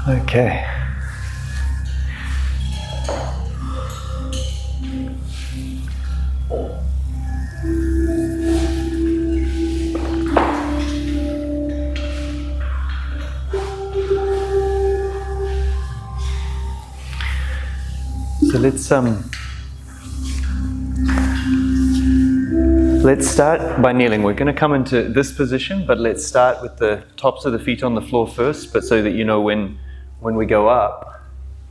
Okay. So let's start by kneeling. We're going to come into this position, but let's start with the tops of the feet on the floor first, but so that you know when we go up,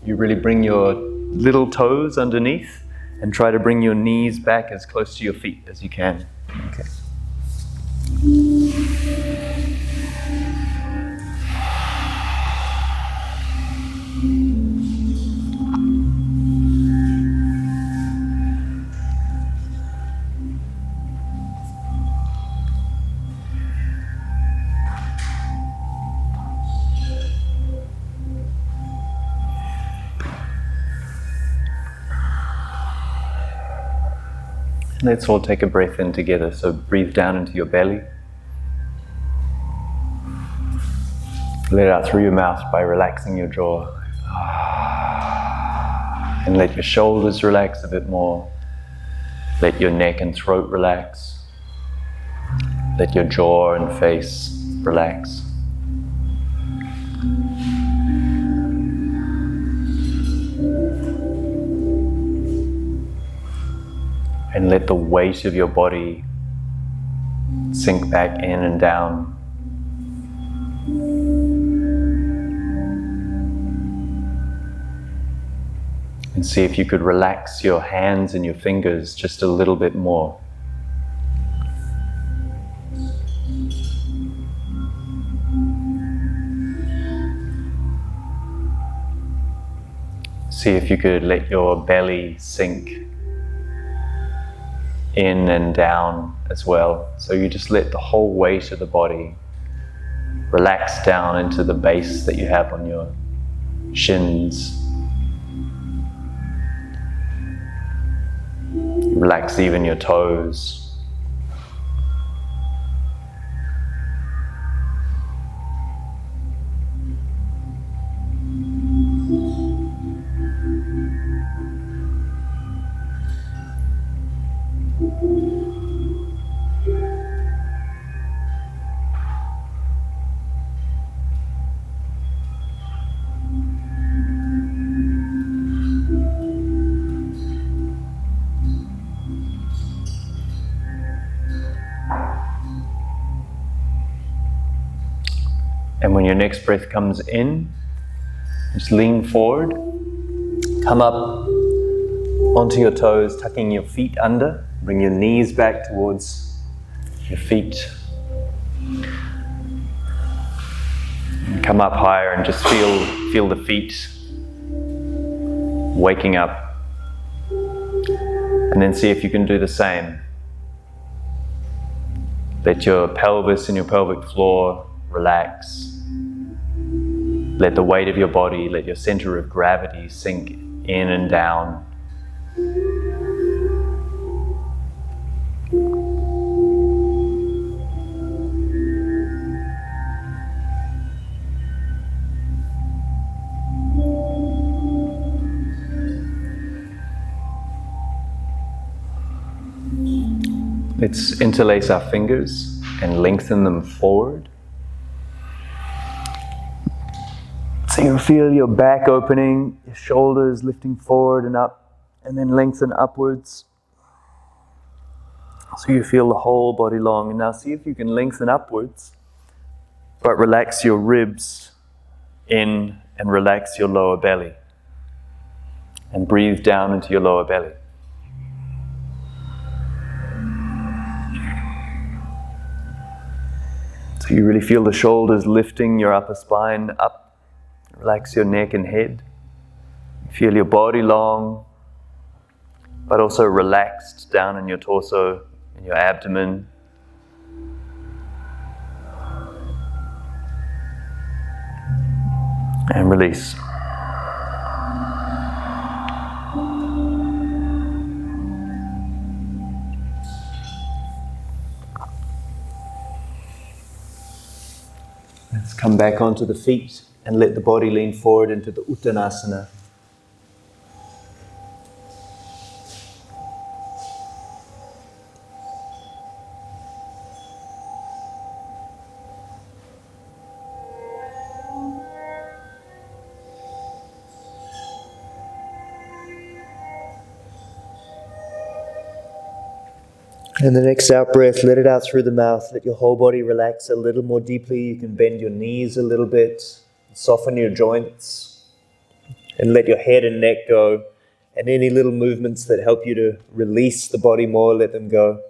you really bring your little toes underneath and try to bring your knees back as close to your feet as you can. Okay. Let's all take a breath in together. So breathe down into your belly. Let it out through your mouth by relaxing your jaw. And let your shoulders relax a bit more. Let your neck and throat relax. Let your jaw and face relax. And let the weight of your body sink back in and down. And see if you could relax your hands and your fingers just a little bit more. See if you could let your belly sink in and down as well. So you just let the whole weight of the body relax down into the base that you have on your shins. Relax even your toes. And when your next breath comes in, just lean forward, come up onto your toes, tucking your feet under, bring your knees back towards your feet. And come up higher and just feel the feet waking up. And then see if you can do the same. Let your pelvis and your pelvic floor relax. Let the weight of your body, let your center of gravity sink in and down. Let's interlace our fingers and lengthen them forward. So you feel your back opening, your shoulders lifting forward and up, and then lengthen upwards. So you feel the whole body long. And now see if you can lengthen upwards, but relax your ribs in and relax your lower belly. And breathe down into your lower belly. So you really feel the shoulders lifting your upper spine up. Relax your neck and head. Feel your body long, but also relaxed down in your torso and your abdomen. And release. Let's come back onto the feet. and let the body lean forward into the Uttanasana. And the next out breath, let it out through the mouth. Let your whole body relax a little more deeply. You can bend your knees a little bit, soften your joints, and let your head and neck go. And any little movements that help you to release the body more, let them go.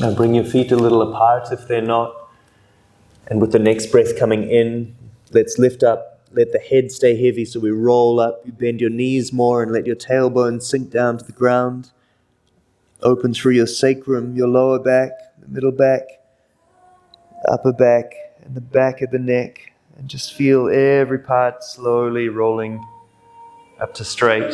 Now bring your feet a little apart if they're not. And with the next breath coming in, let's lift up. Let the head stay heavy, so we roll up. You bend your knees more and let your tailbone sink down to the ground. Open through your sacrum, your lower back, the middle back, upper back, and the back of the neck. And just feel every part slowly rolling up to straight.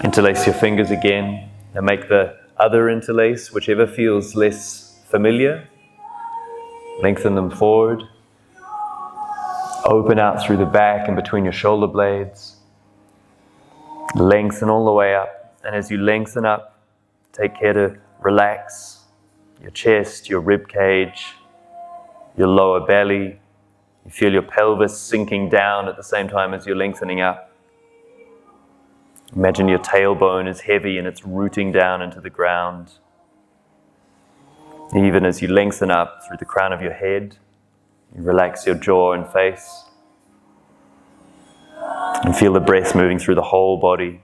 Interlace your fingers again and make the other interlace, whichever feels less familiar. Lengthen them forward. Open out through the back and between your shoulder blades. Lengthen all the way up. And as you lengthen up, take care to relax your chest, your rib cage, your lower belly. You feel your pelvis sinking down at the same time as you're lengthening up. Imagine your tailbone is heavy and it's rooting down into the ground. Even as you lengthen up through the crown of your head, you relax your jaw and face. And feel the breath moving through the whole body.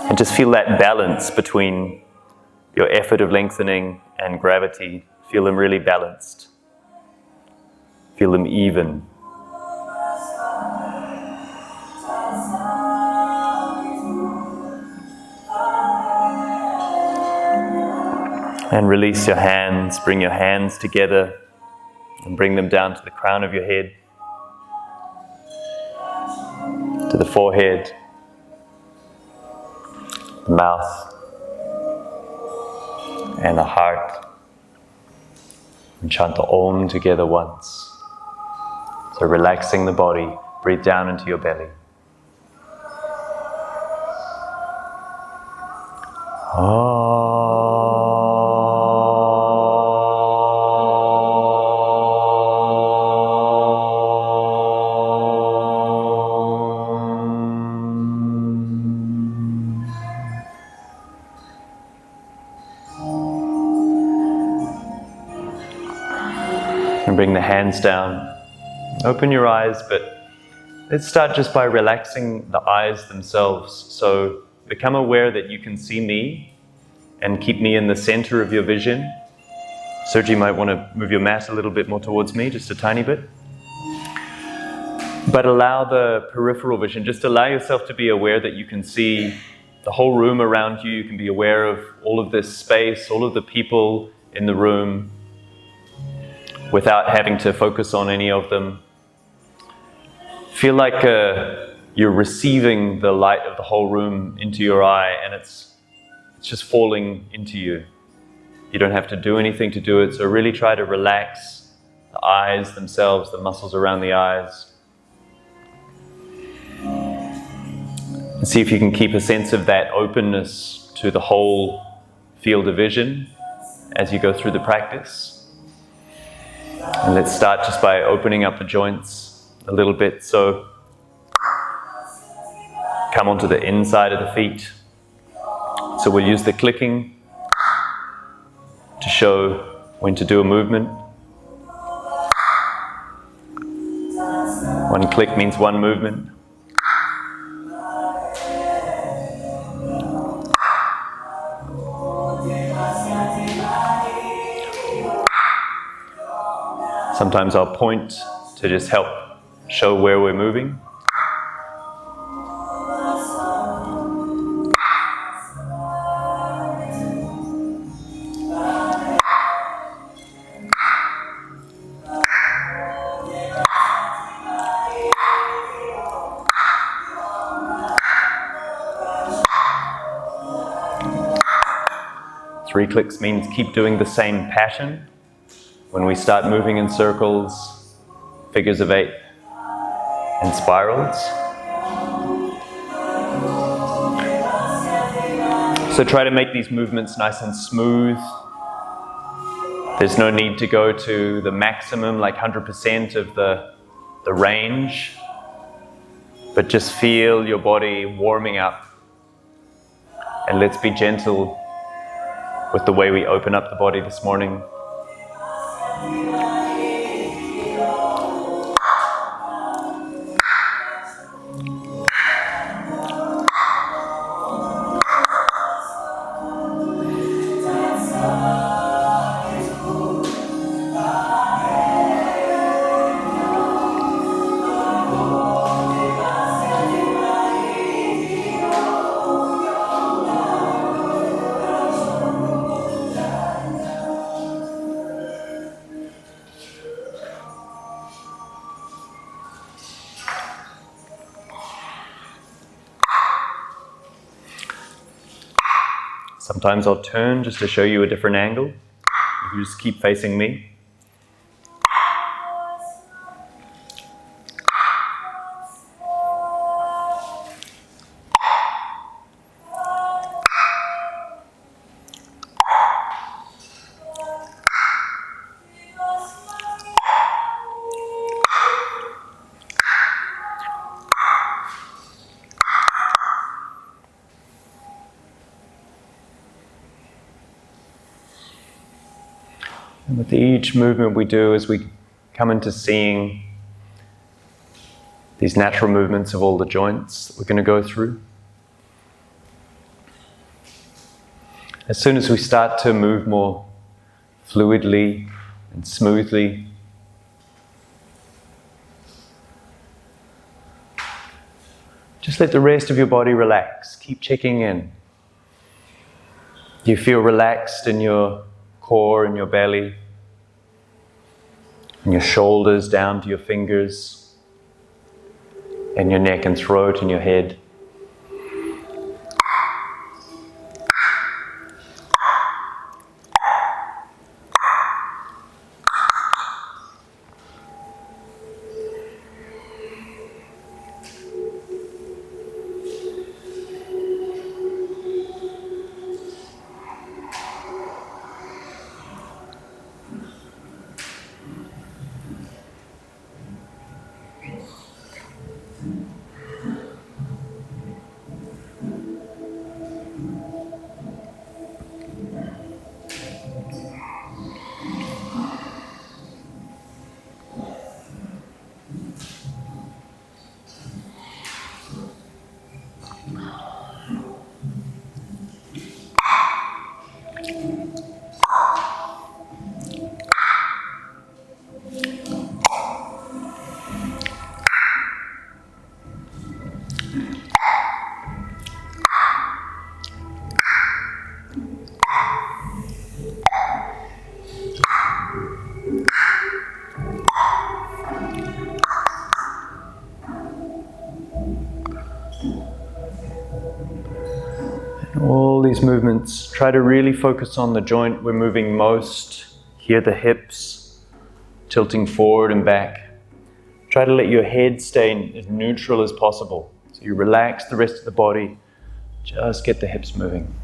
And just feel that balance between your effort of lengthening and gravity. Feel them really balanced. Feel them even. And release your hands, bring your hands together and bring them down to the crown of your head, to the forehead, the mouth, and the heart. And chant the Om together once. So relaxing the body, breathe down into your belly. And bring the hands down. Open your eyes, but let's start just by relaxing the eyes themselves. So become aware that you can see me and keep me in the center of your vision. Sergi, you might want to move your mat a little bit more towards me, just a tiny bit. But allow the peripheral vision, just allow yourself to be aware that you can see the whole room around you. You can be aware of all of this space, all of the people in the room, without having to focus on any of them. Feel like you're receiving the light of the whole room into your eye, and it's just falling into you. You don't have to do anything to do it, so really try to relax the eyes themselves, the muscles around the eyes. And see if you can keep a sense of that openness to the whole field of vision as you go through the practice. And let's start just by opening up the joints a little bit. So come onto the inside of the feet. So we'll use the clicking to show when to do a movement. One click means one movement. Sometimes I'll point to just help show where we're moving. Three clicks means keep doing the same pattern. When we start moving in circles, figures of 8, and spirals. So try to make these movements nice and smooth. There's no need to go to the maximum, like 100% of the range, but just feel your body warming up. And let's be gentle with the way we open up the body this morning. Sometimes I'll turn just to show you a different angle. You just keep facing me. And with each movement we do, as we come into seeing these natural movements of all the joints that we're going to go through, as soon as we start to move more fluidly and smoothly, just let the rest of your body relax. Keep checking in. Do you feel relaxed in your core and your belly, and your shoulders down to your fingers, and your neck and throat and your head? All these movements, try to really focus on the joint we're moving most. Hear the hips tilting forward and back. Try to let your head stay as neutral as possible. So you relax the rest of the body, just get the hips moving.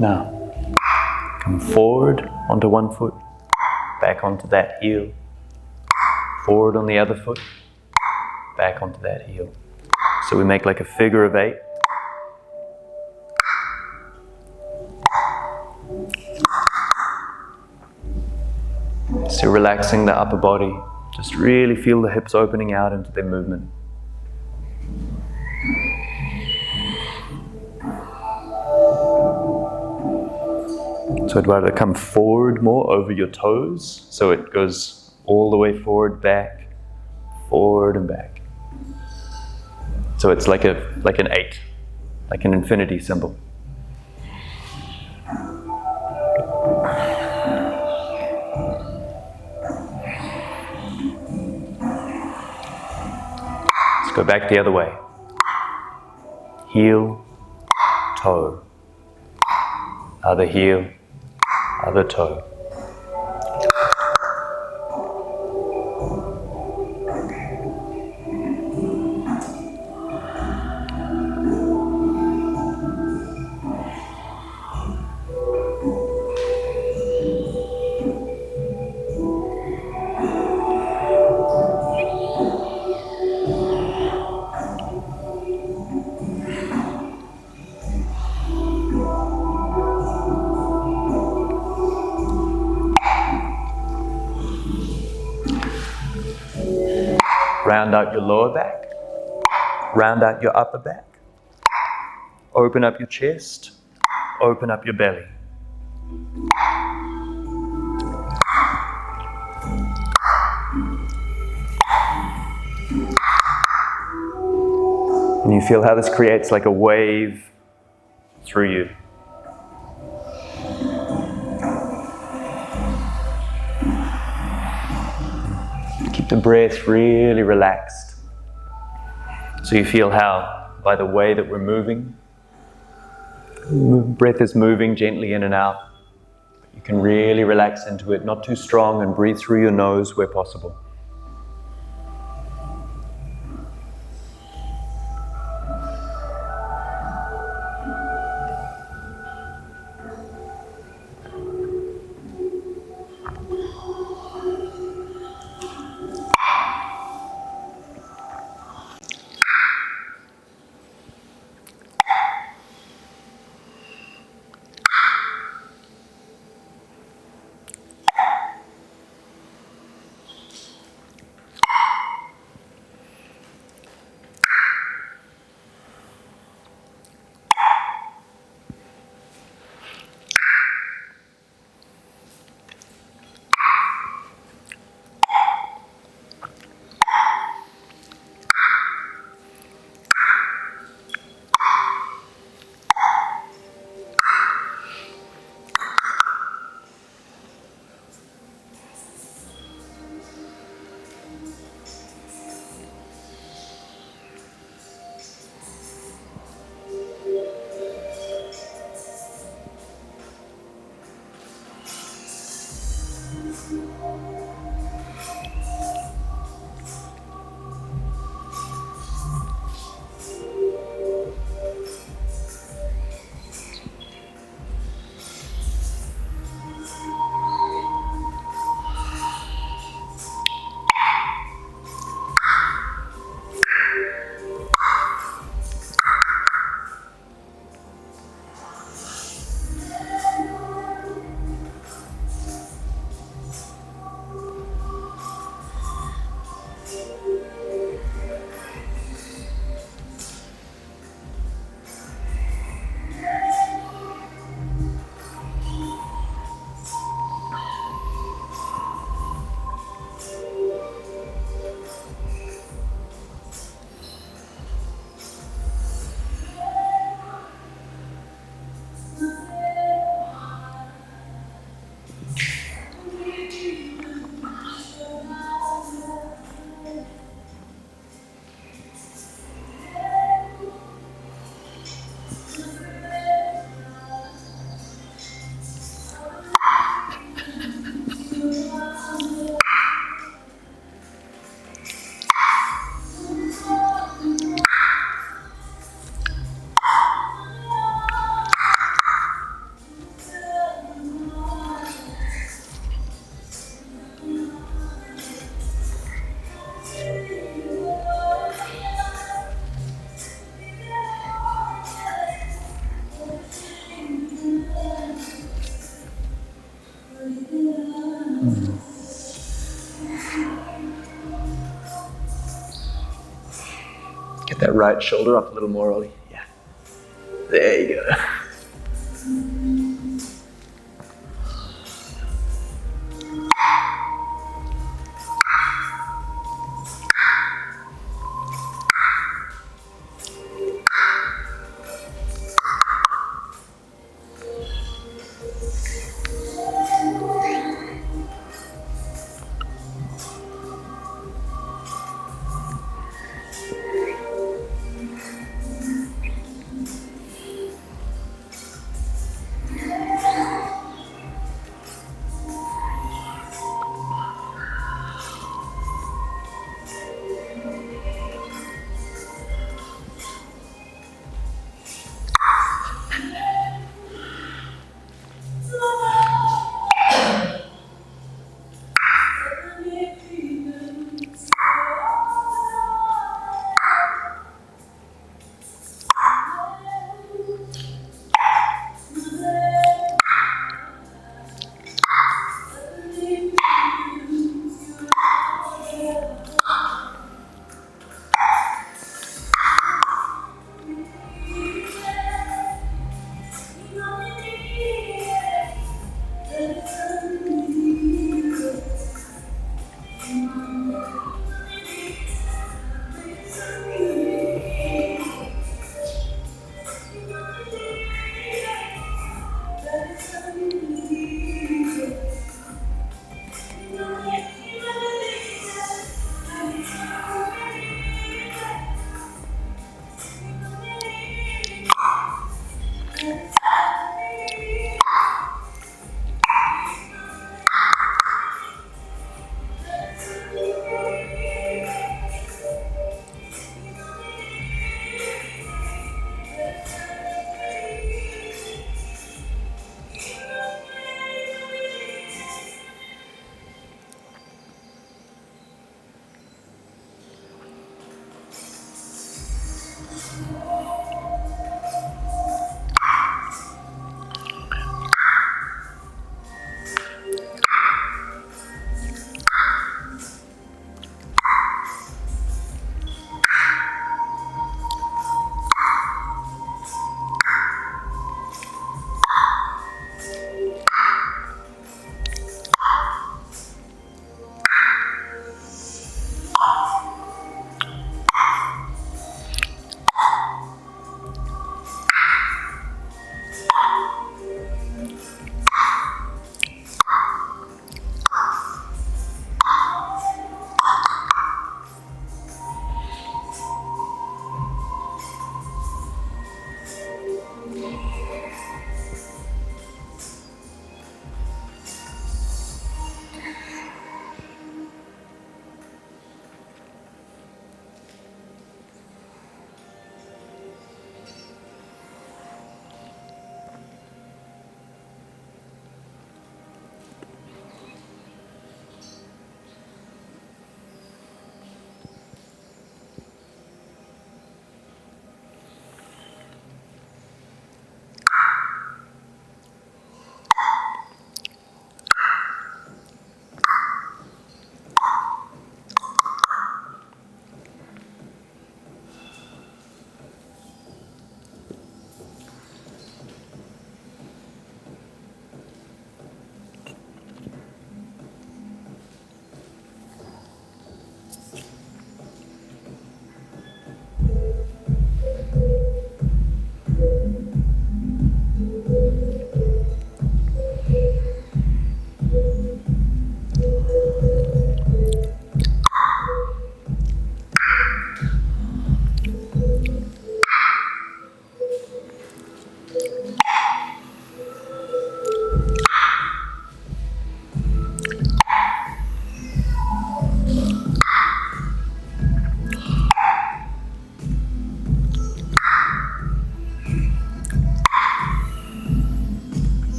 Now, come forward onto one foot, back onto that heel, forward on the other foot, back onto that heel. So we make like a figure of 8. So relaxing the upper body, just really feel the hips opening out into their movement. So I'd rather come forward more over your toes, so it goes all the way forward and back. So it's like an 8, like an infinity symbol. Let's go back the other way. Heel, toe. Other heel, other toe. Round out your lower back, round out your upper back, open up your chest, open up your belly. And you feel how this creates like a wave through you. Keep the breath really relaxed. So you feel how, by the way that we're moving, breath is moving gently in and out. You can really relax into it, not too strong, and breathe through your nose where possible. Take that right shoulder up a little more, Ollie. Yeah. There you go.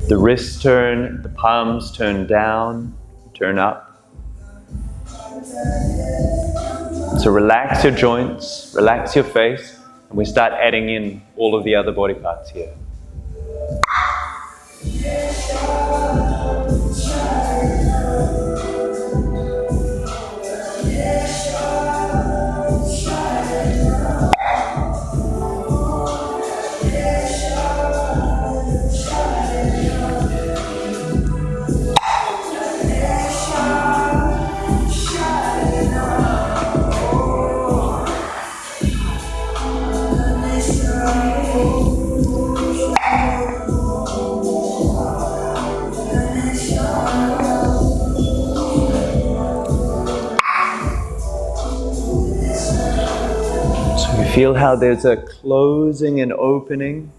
The wrists turn, the palms turn down, turn up. So relax your joints, relax your face, and we start adding in all of the other body parts here. Feel how there's a closing and opening.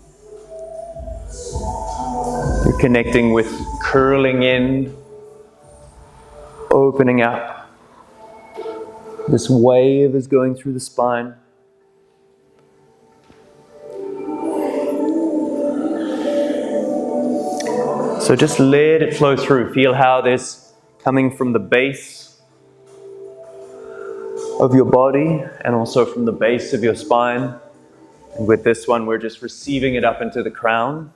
You're connecting with curling in, opening up. This wave is going through the spine. So just let it flow through. Feel how this coming from the base of your body and also from the base of your spine. And with this one, we're just receiving it up into the crown.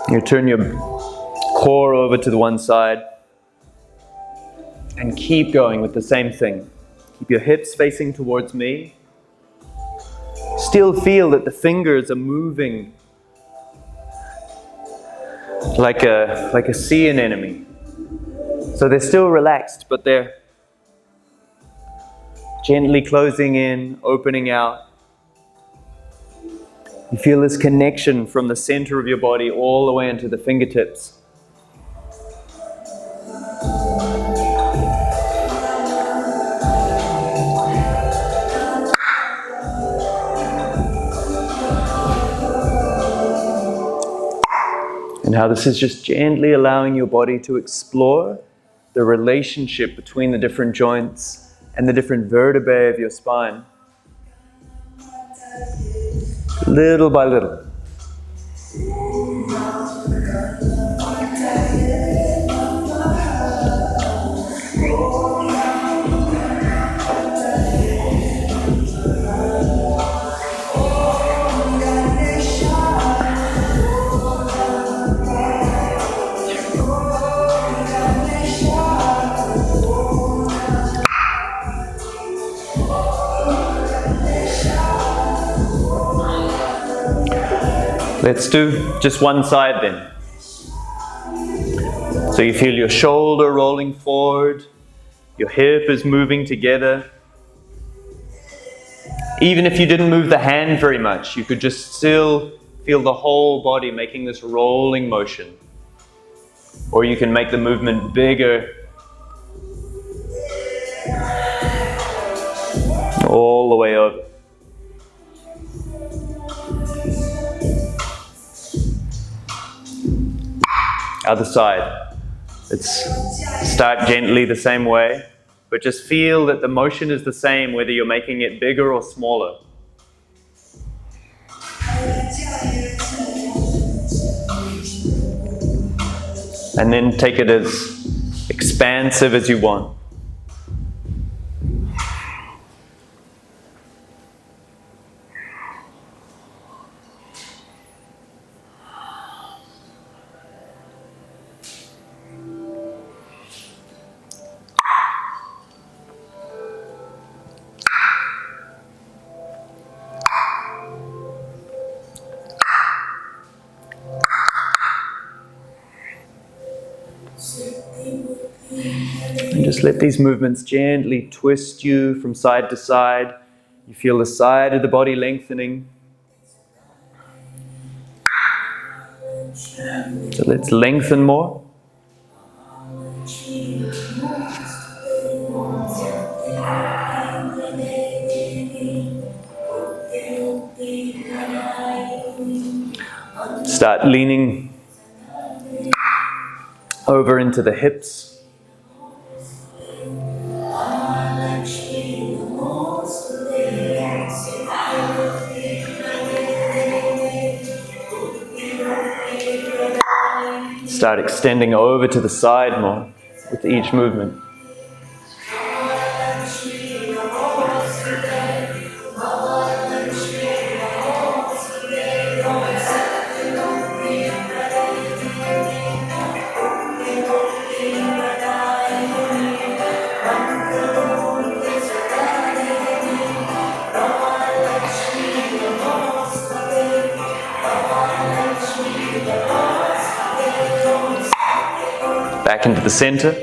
You turn your core over to the one side and keep going with the same thing. Keep your hips facing towards me. Still feel that the fingers are moving like a sea anemone. So they're still relaxed, but they're gently closing in, opening out. You feel this connection from the center of your body all the way into the fingertips. And how this is just gently allowing your body to explore the relationship between the different joints and the different vertebrae of your spine, little by little. Let's do just one side then. So you feel your shoulder rolling forward, your hip is moving together. Even if you didn't move the hand very much, you could just still feel the whole body making this rolling motion. Or you can make the movement bigger, all the way over. Other side. Let's start gently the same way, but just feel that the motion is the same whether you're making it bigger or smaller. And then take it as expansive as you want. And just let these movements gently twist you from side to side. You feel the side of the body lengthening. So let's lengthen more. Start leaning over into the hips. Start extending over to the side more with each movement. Back into the center.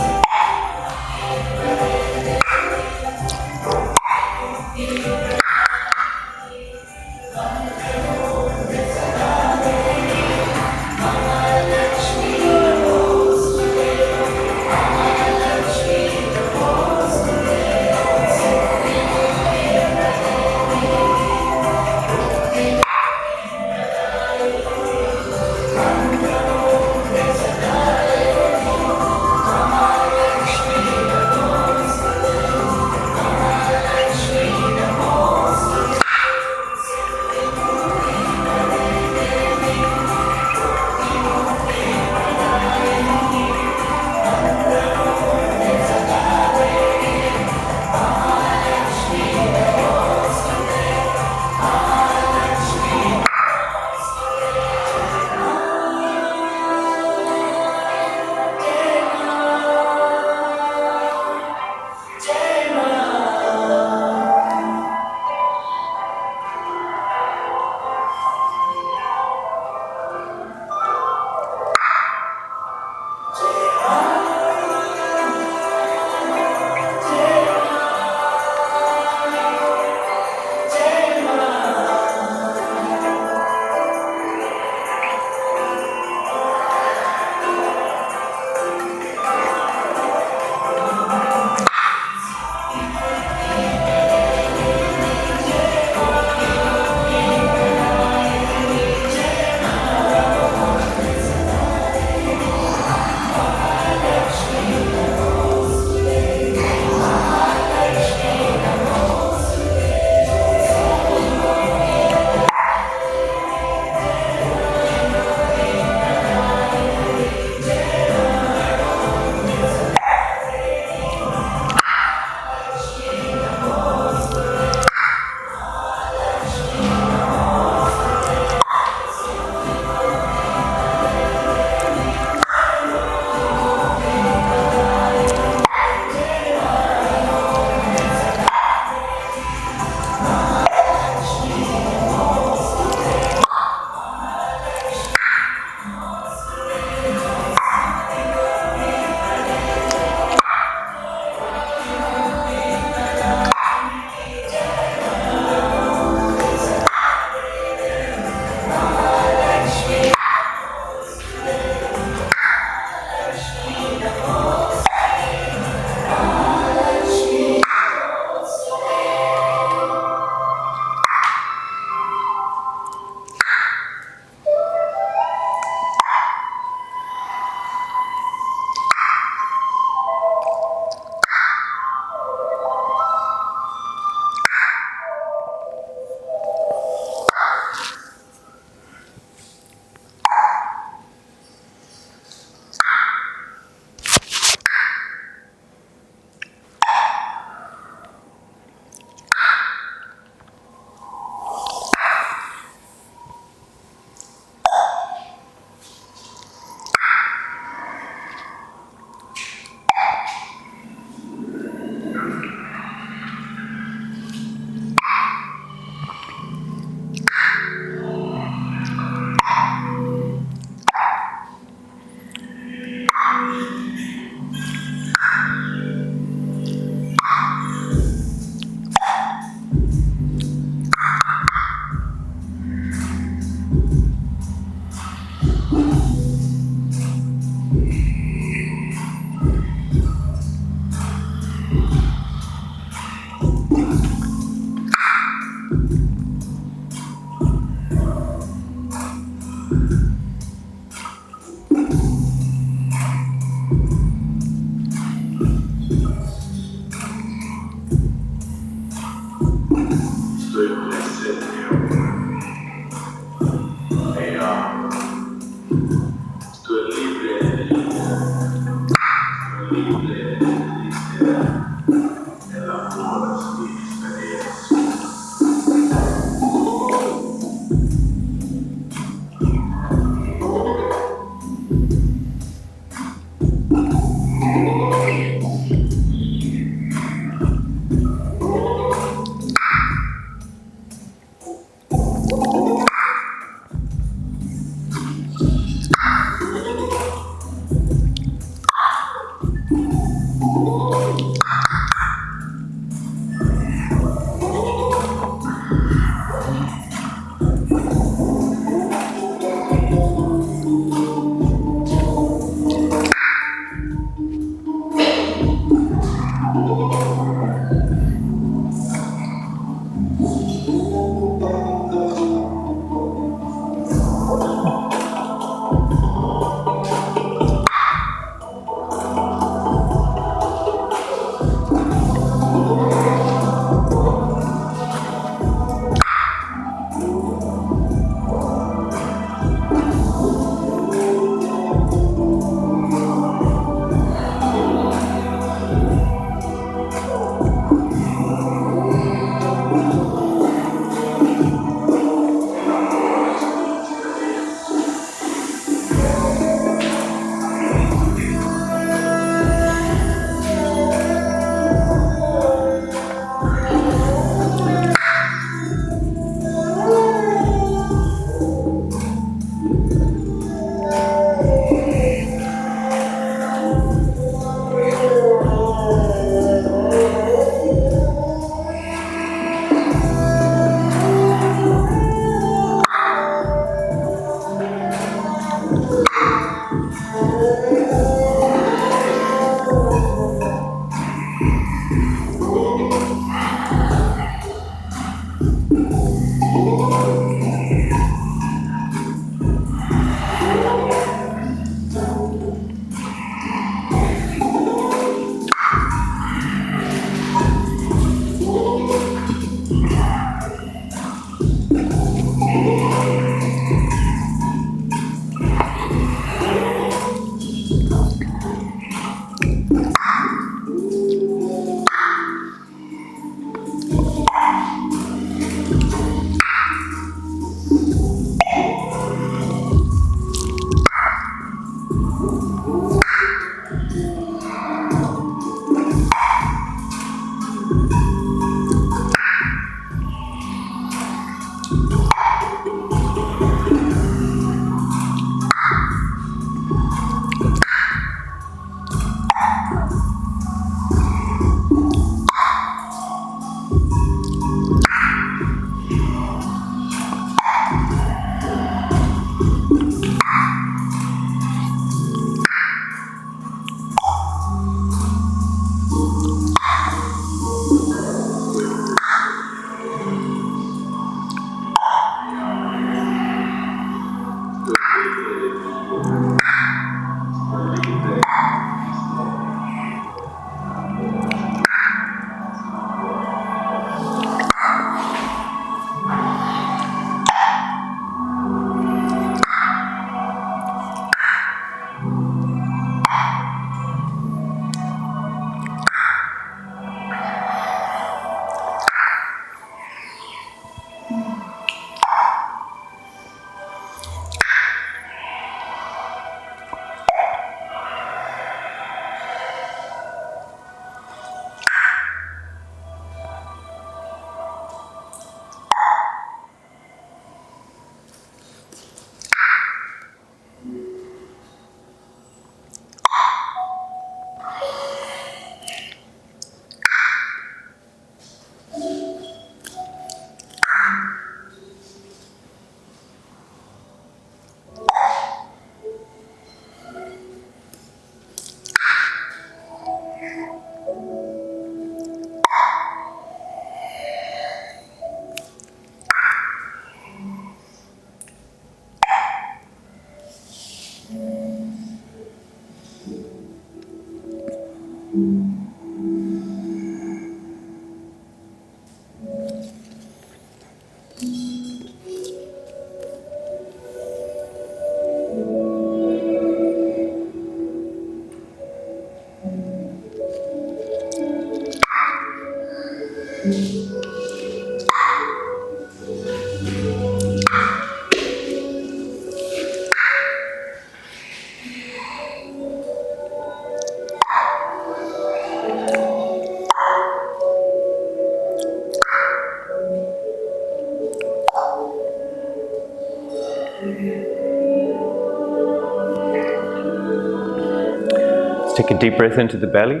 Take a deep breath into the belly.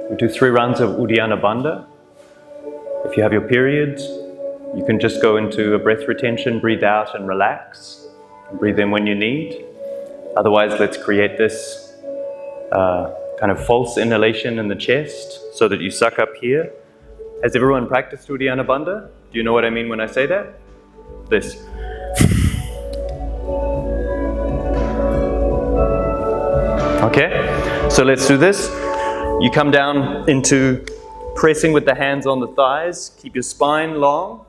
We do 3 rounds of Uddiyana Bandha. If you have your periods, you can just go into a breath retention, breathe out and relax. Breathe in when you need. Otherwise, let's create this kind of false inhalation in the chest. so that you suck up here. Has everyone practiced Uddiyana Bandha? Do you know what I mean when I say that? This. Okay, so let's do this. You come down into pressing with the hands on the thighs. Keep your spine long.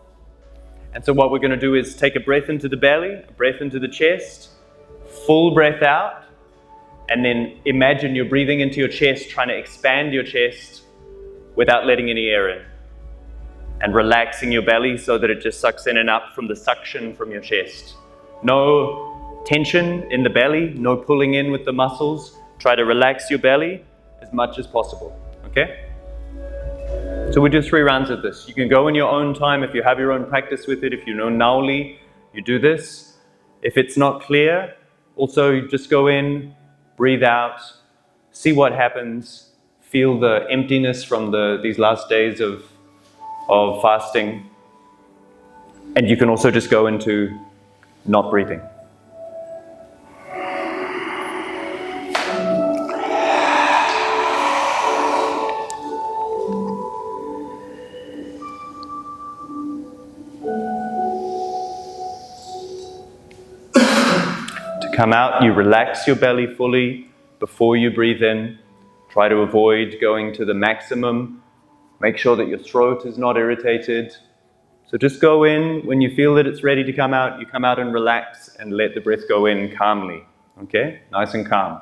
And so what we're going to do is take a breath into the belly, a breath into the chest, full breath out, and then imagine you're breathing into your chest, trying to expand your chest without letting any air in. And relaxing your belly so that it just sucks in and up from the suction from your chest. No tension in the belly, no pulling in with the muscles. Try to relax your belly as much as possible, okay? So we do 3 rounds of this. You can go in your own time if you have your own practice with it. If you know Nauli, you do this. If it's not clear, also you just go in, breathe out, see what happens, feel the emptiness from these last days of fasting. And you can also just go into not breathing. Come out, you relax your belly fully before you breathe in. Try to avoid going to the maximum. Make sure that your throat is not irritated. So just go in. When you feel that it's ready to come out, you come out and relax and let the breath go in calmly. Okay? Nice and calm.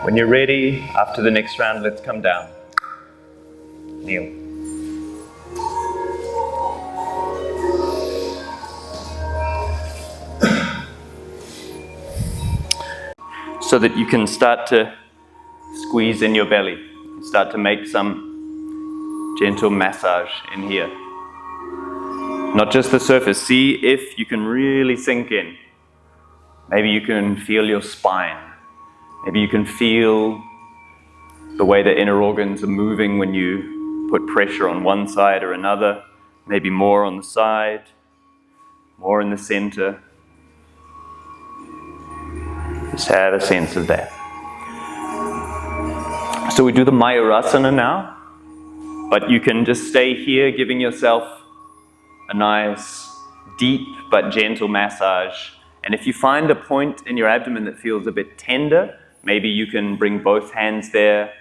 When you're ready, after the next round, let's come down. Kneel. So that you can start to squeeze in your belly. Start to make some gentle massage in here. Not just the surface. See if you can really sink in. Maybe you can feel your spine. Maybe you can feel the way the inner organs are moving when you put pressure on one side or another. Maybe more on the side, more in the center. Just have a sense of that. So we do the Mayurasana now, but you can just stay here giving yourself a nice, deep but gentle massage. And if you find a point in your abdomen that feels a bit tender, maybe you can bring both hands there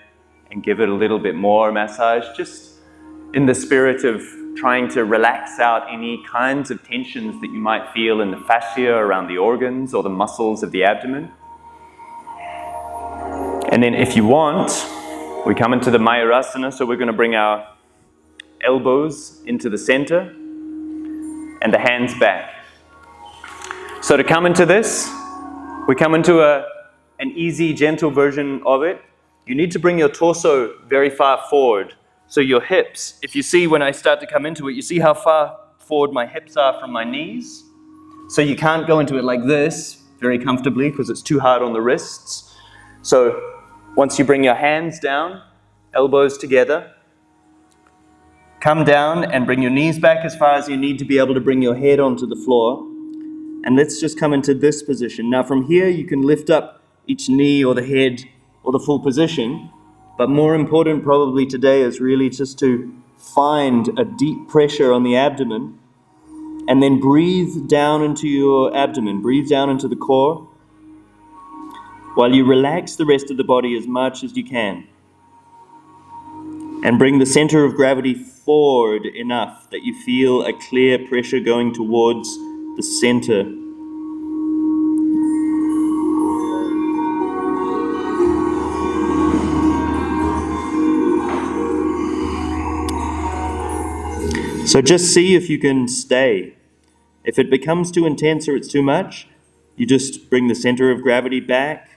and give it a little bit more massage, just in the spirit of trying to relax out any kinds of tensions that you might feel in the fascia around the organs or the muscles of the abdomen. And then if you want, we come into the Mayurasana, so we're going to bring our elbows into the center and the hands back. So to come into this, we come into an easy, gentle version of it. You need to bring your torso very far forward. So your hips, if you see when I start to come into it, you see how far forward my hips are from my knees? So you can't go into it like this very comfortably because it's too hard on the wrists. So once you bring your hands down, elbows together, come down and bring your knees back as far as you need to be able to bring your head onto the floor. And let's just come into this position. Now from here, you can lift up each knee or the head or the full position, but more important probably today is really just to find a deep pressure on the abdomen and then breathe down into your abdomen, breathe down into the core while you relax the rest of the body as much as you can. And bring the center of gravity forward enough that you feel a clear pressure going towards the center. So just see if you can stay. If it becomes too intense or it's too much, you just bring the center of gravity back,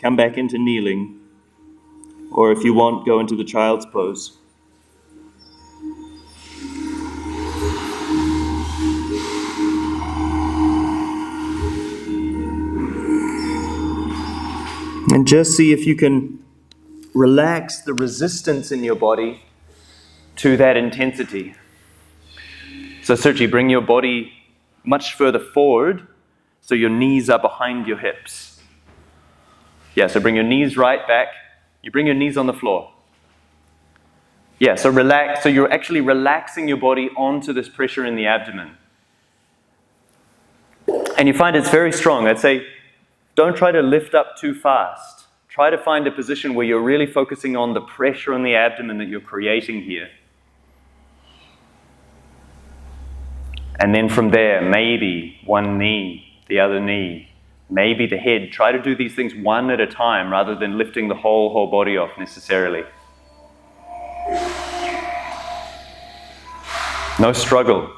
come back into kneeling, or if you want, go into the child's pose. And just see if you can relax the resistance in your body to that intensity. So Sergi, bring your body much further forward so your knees are behind your hips. Yeah, so bring your knees right back. You bring your knees on the floor. Yeah, so relax. So you're actually relaxing your body onto this pressure in the abdomen. And you find it's very strong. I'd say don't try to lift up too fast. Try to find a position where you're really focusing on the pressure on the abdomen that you're creating here. And then from there, maybe one knee, the other knee, maybe the head. Try to do these things one at a time rather than lifting the whole body off necessarily. No struggle.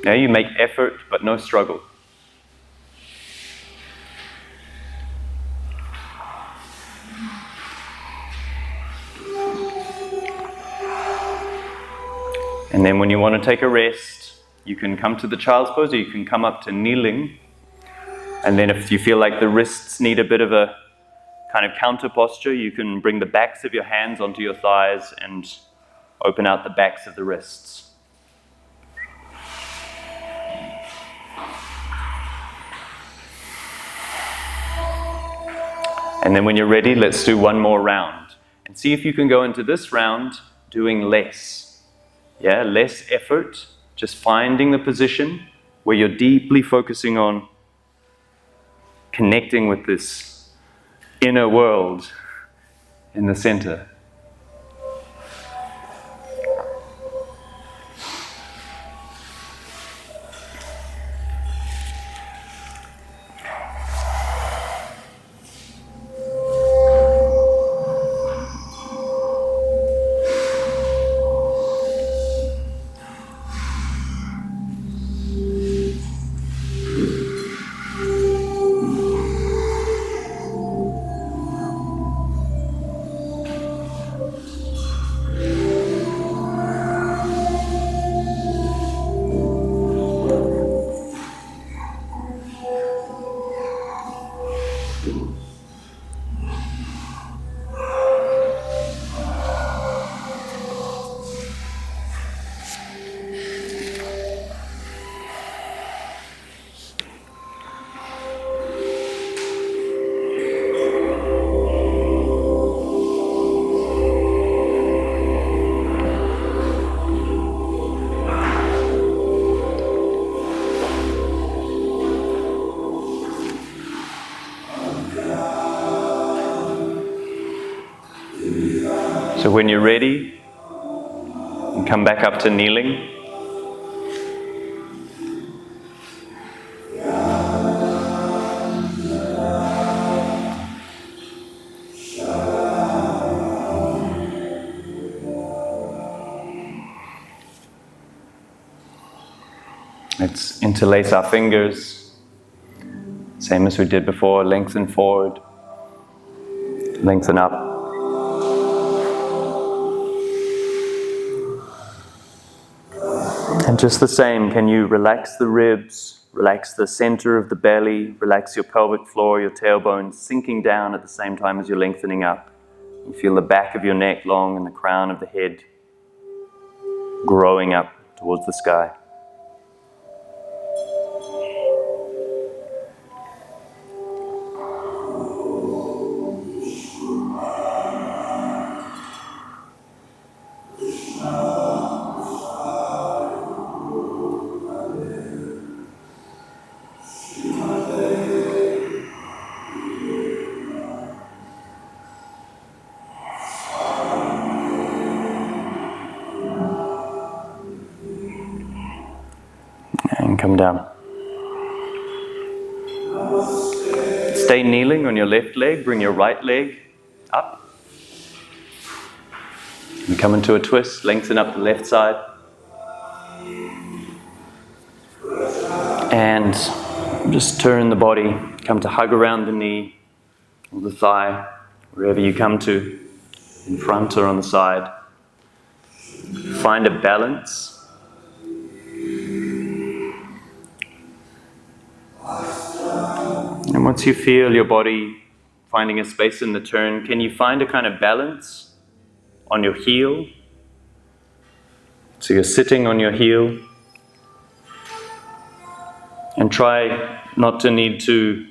Yeah, you make effort, but no struggle. And then when you want to take a rest, you can come to the child's pose or you can come up to kneeling. And then if you feel like the wrists need a bit of a kind of counter posture, you can bring the backs of your hands onto your thighs and open out the backs of the wrists. And then when you're ready, let's do one more round. And see if you can go into this round doing less. Yeah, less effort, just finding the position where you're deeply focusing on connecting with this inner world in the center. So when you're ready, you come back up to kneeling. Let's interlace our fingers, same as we did before, lengthen forward, lengthen up. And just the same, can you relax the ribs, relax the center of the belly, relax your pelvic floor, your tailbone sinking down at the same time as you're lengthening up. You feel the back of your neck long and the crown of the head growing up towards the sky. come down. Stay kneeling on your left leg. Bring your right leg up. And come into a twist. Lengthen up the left side. And just turn the body. Come to hug around the knee or the thigh, wherever you come to, in front or on the side. Find a balance. And once you feel your body finding a space in the turn, can you find a kind of balance on your heel? So you're sitting on your heel. And try not to need to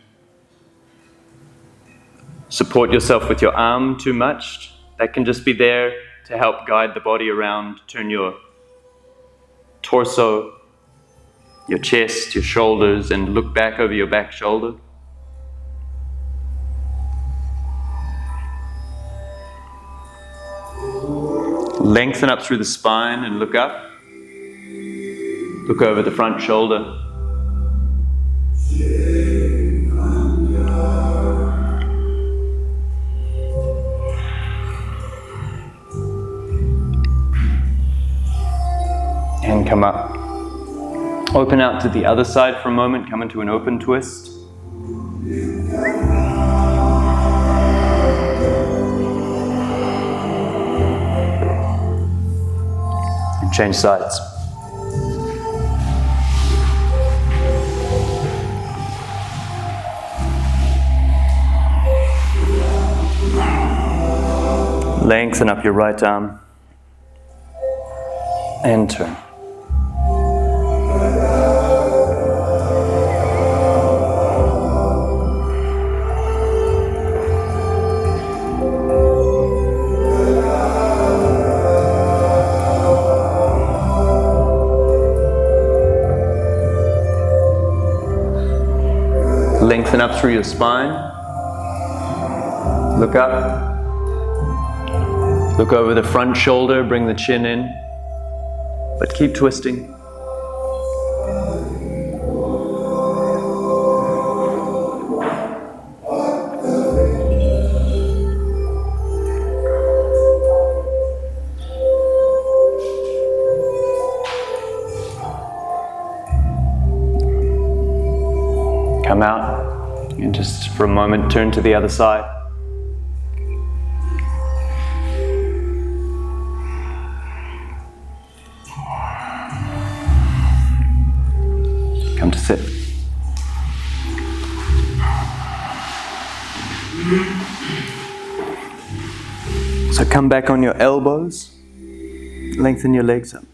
support yourself with your arm too much. That can just be there to help guide the body around. Turn your torso, your chest, your shoulders, and look back over your back shoulder. Lengthen up through the spine and look up. Look over the front shoulder. And come up. Open out to the other side for a moment. Come into an open twist. And change sides. Lengthen up your right arm. And turn. Lengthen up through your spine. Look up. Look over the front shoulder, bring the chin in, but keep twisting. Come out and just for a moment turn to the other side. Come to sit. So come back on your elbows. Lengthen your legs up.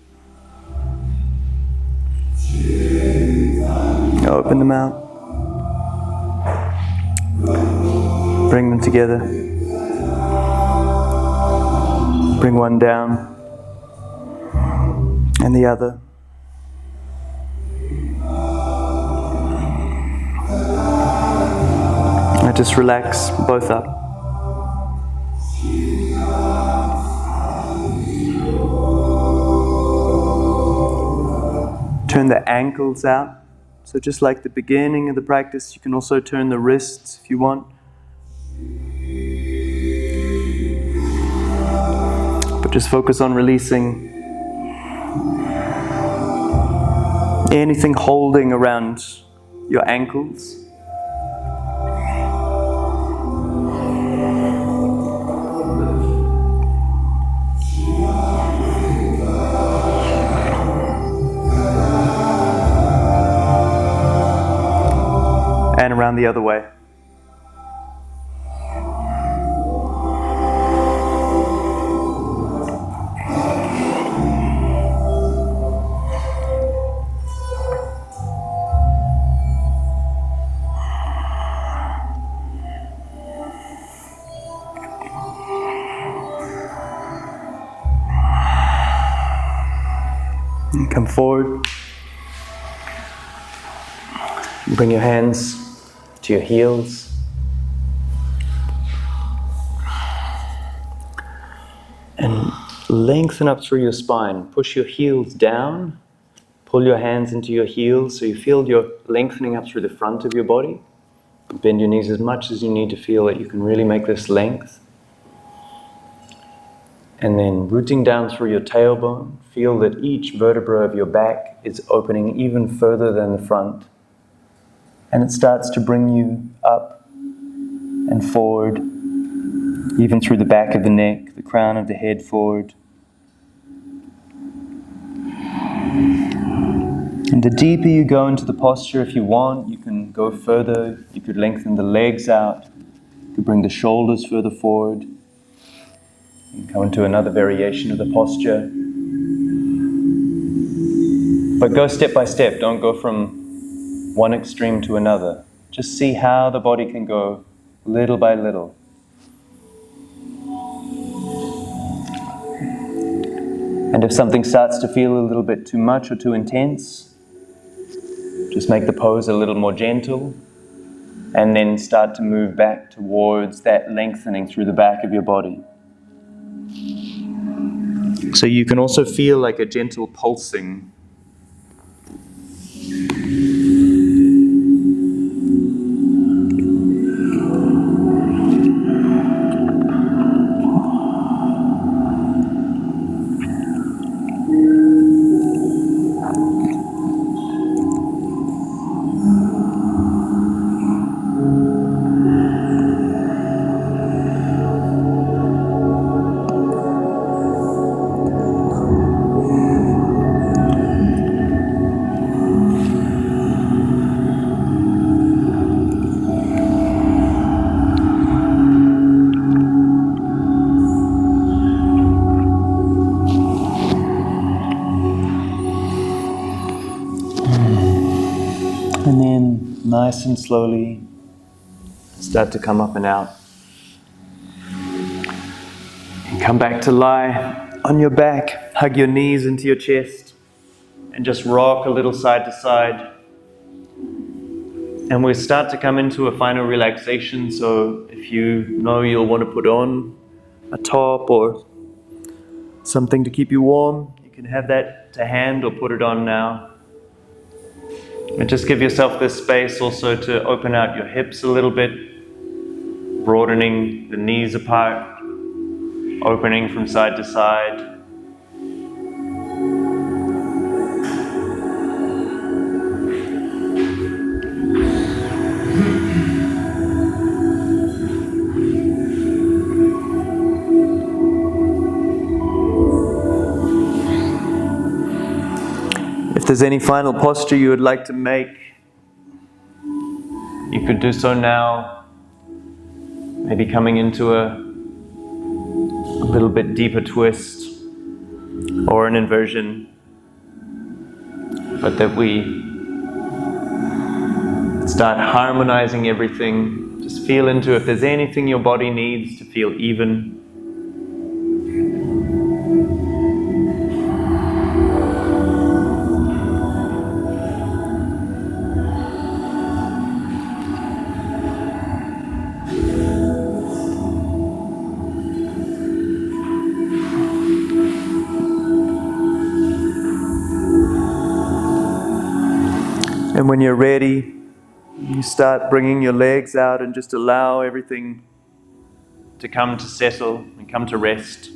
Open them out. Bring them together. Bring one down and the other. Now just relax both up. Turn the ankles out. So just like the beginning of the practice, you can also turn the wrists if you want. But just focus on releasing anything holding around your ankles. And around the other way. And come forward. Bring your hands to your heels. And lengthen up through your spine. Push your heels down Pull your hands into your heels so you feel you're lengthening up through the front of your body. Bend your knees as much as you need to feel that you can really make this length. And then rooting down through your tailbone, feel that each vertebra of your back is opening even further than the front. And it starts to bring you up and forward, even through the back of the neck, the crown of the head forward. And the deeper you go into the posture, if you want, you can go further. You could lengthen the legs out. You could bring the shoulders further forward. And come into another variation of the posture. But go step by step. Don't go from one extreme to another. Just see how the body can go little by little. And if something starts to feel a little bit too much or too intense, just make the pose a little more gentle, and then start to move back towards that lengthening through the back of your body. So you can also feel like a gentle pulsing. And then, nice and slowly, start to come up and out. And come back to lie on your back, hug your knees into your chest, and just rock a little side to side. And we'll start to come into a final relaxation, so if you know you'll want to put on a top or something to keep you warm, you can have that to hand or put it on now. And just give yourself this space also to open out your hips a little bit, broadening the knees apart, opening from side to side. If there's any final posture you would like to make, you could do so now. Maybe coming into a little bit deeper twist or an inversion, but that we start harmonizing everything. Just feel into if there's anything your body needs to feel even. And when you're ready, you start bringing your legs out and just allow everything to come to settle and come to rest.